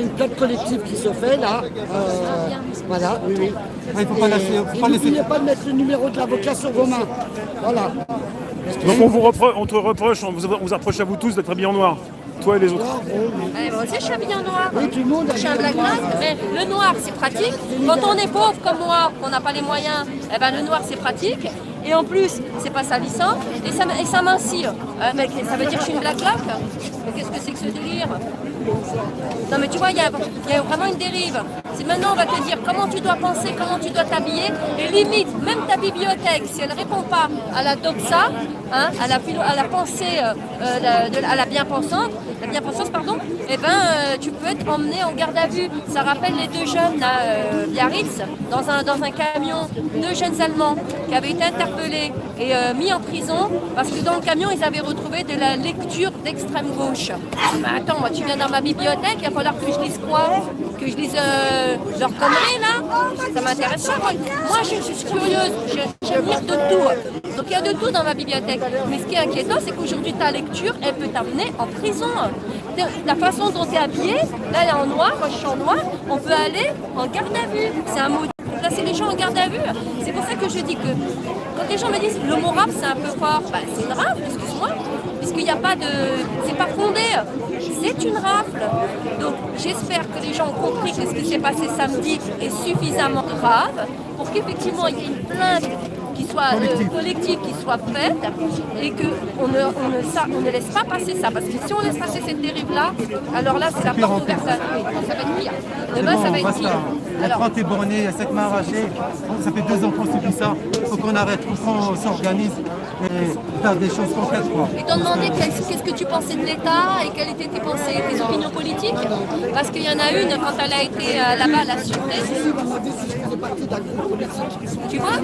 une plainte collective qui se fait là. Voilà, oui, oui. Il ne faut pas lâcher. N'oubliez pas de mettre le numéro de l'avocat sur vos mains. Voilà. Donc on te reproche, on vous approche à vous tous d'être habillés en noir, toi et les autres. Moi aussi je suis habillée en noir. Oui, tout le monde. Je suis un black man, mais le noir c'est pratique. Quand on est pauvre comme moi, qu'on n'a pas les moyens, eh ben, le noir c'est pratique. Et en plus, c'est pas salissant et ça m'incire. Mais ça veut dire que je suis une black black. Mais qu'est-ce que c'est que ce délire? Non mais tu vois, il y a vraiment une dérive. C'est maintenant on va te dire comment tu dois penser, comment tu dois t'habiller, et limite, même ta bibliothèque, si elle ne répond pas à la doxa, hein, à la pensée, à la bien-pensance, pardon, eh ben, tu peux être emmené en garde à vue. Ça rappelle les deux jeunes là, Biarritz, dans un camion, deux jeunes Allemands qui avaient été interpellés et mis en prison parce que dans le camion, ils avaient retrouvé de la lecture d'extrême gauche. Mais attends, moi tu viens dans ma bibliothèque, il va falloir que je lise quoi? Que je lise leurs conneries là? Ça m'intéresse pas. Moi je suis curieuse, j'aime lire de tout. Donc il y a de tout dans ma bibliothèque. Mais ce qui est inquiétant, c'est qu'aujourd'hui ta lecture, elle peut t'amener en prison. La façon dont tu es habillé, là elle est en noir, moi je suis en noir, on peut aller en garde à vue. C'est un mot pour placer les gens en garde à vue. C'est pour ça que je dis que quand les gens me disent le mot rap c'est un peu fort, bah, c'est une rafle, excuse-moi, puisqu'il n'y a pas de. C'est pas fondé. C'est une rafle. Donc j'espère que les gens ont compris que ce qui s'est passé samedi est suffisamment grave pour qu'effectivement il y ait une plainte qui soit collective, qui soit faite et qu'on ne laisse pas passer ça. Parce que si on laisse passer cette dérive-là, alors là c'est la porte ouverte. Oui, ça va être pire. Demain ça va être pire. La France est bornée, il y a 7 mains arrachées. Ça fait 2 ans qu'on subit ça. Il faut qu'on arrête, qu'on s'organise et faire des choses concrètes. Ils t'ont demandé qu'est-ce que tu pensais de l'État et quelles étaient tes pensées, tes opinions politiques. Parce qu'il y en a une, quand elle a été là-bas à la sûreté. Tu vois?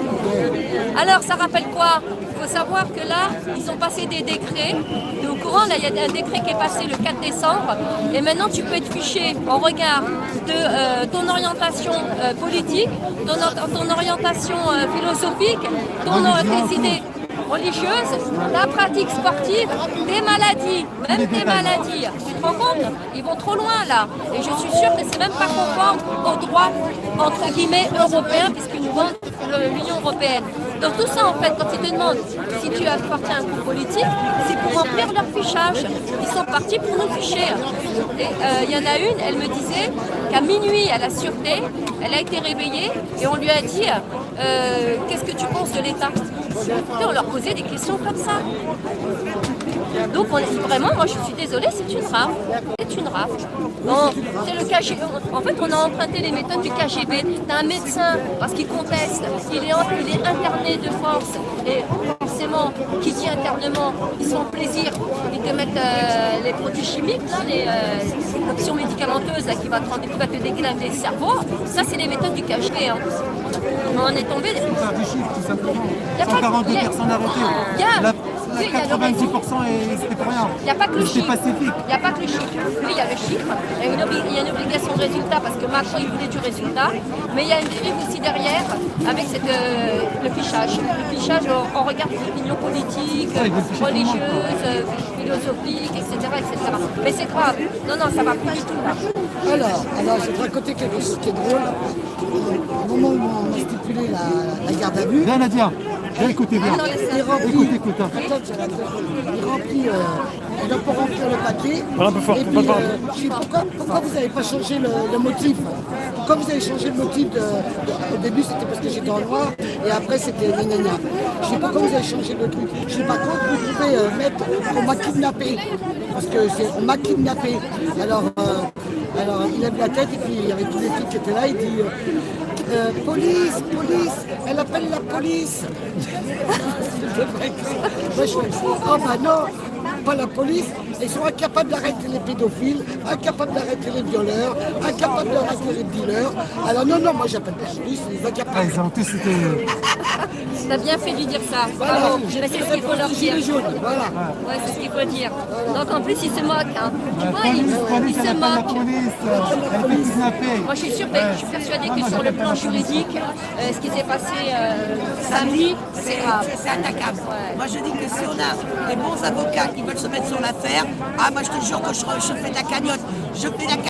Alors ça rappelle quoi? Il faut savoir que là, ils ont passé des décrets. Tu es au courant, là, il y a un décret qui est passé le 4 décembre. Et maintenant, tu peux être fiché en regard de ton orientation politique, ton orientation philosophique, tes idées religieuses, ta pratique sportive, tes maladies, même tes maladies. Tu te rends compte? Ils vont trop loin là. Et je suis sûre que c'est même pas conforme au droit, entre guillemets, européen, puisqu'ils nous vendent l'Union européenne. Donc tout ça, en fait, quand ils te demandent si tu appartiens à un groupe politique, c'est pour remplir leur fichage. Ils sont partis pour nous ficher. Et il y en a une, elle me disait qu'à minuit, à la sûreté, elle a été réveillée et on lui a dit qu'est-ce que tu penses de l'État? Et on leur posait des questions comme ça. Donc vraiment, moi je suis désolée, c'est une rafle. C'est une rafle. C'est le KGB. En fait, on a emprunté les méthodes du KGB. T'as un médecin, parce qu'il conteste, il est interné de force. Et forcément, qui dit internement, ils sont en plaisir. Ils te mettent les produits chimiques, l'option médicamenteuse là, qui va te déglinguer le cerveau. Ça, c'est les méthodes du KGB. Hein. On en est tombé. Il faut faire du chiffre, tout simplement. 142 personnes arrêtées. 90% c'était pour rien. Il n'y a pas que le chiffre. Pacifique. Il n'y a pas que le chiffre. Oui, il y a le chiffre. Il y a une obligation de résultat parce que Macron il voulait du résultat. Mais il y a une dérive aussi derrière avec le fichage. Le fichage on regarde les opinions politiques, religieuses, philosophiques, etc. Mais c'est grave. Non, ça va plus du tout là. Alors, je vais te raconter quelque chose qui est drôle. Au moment où on a stipulé la garde à vue, Bien Nadia, bien écoutez bien. il remplit. Écoute. Il remplit. Il doit pas remplir le papier. Parle un peu fort, Et puis, je dis, pourquoi vous n'avez pas changé le motif? Pourquoi vous avez changé le motif au début c'était parce que j'étais en noir et après c'était gna. Je dis pourquoi vous avez changé le truc? Je dis par contre vous pouvez mettre on m'a kidnappé. Parce que on m'a kidnappé. Alors il lève la tête et puis il y avait tous les flics qui étaient là, il dit police, elle appelle la police. Moi je fais, oh bah non, pas la police, ils sont incapables d'arrêter les pédophiles, incapables d'arrêter les violeurs, incapables d'arrêter les dealers. Alors non, moi j'appelle la police, ils sont incapables. Ils ont tous été... T'as bien fait de dire ça. Voilà, mais c'est ce qu'il faut leur dire. Voilà. Ouais, c'est ce qu'il faut dire. Donc en plus ils se moquent. Hein. Tu vois, ils se la moquent. police, elle était kidnappée. Moi je suis sûre, je suis persuadée que sur le plan juridique, ce qui s'est passé samedi, c'est grave. C'est attaquable. Ouais. Moi je dis que si on a des bons avocats qui veulent se mettre sur l'affaire, moi je te jure que je fais de la cagnotte.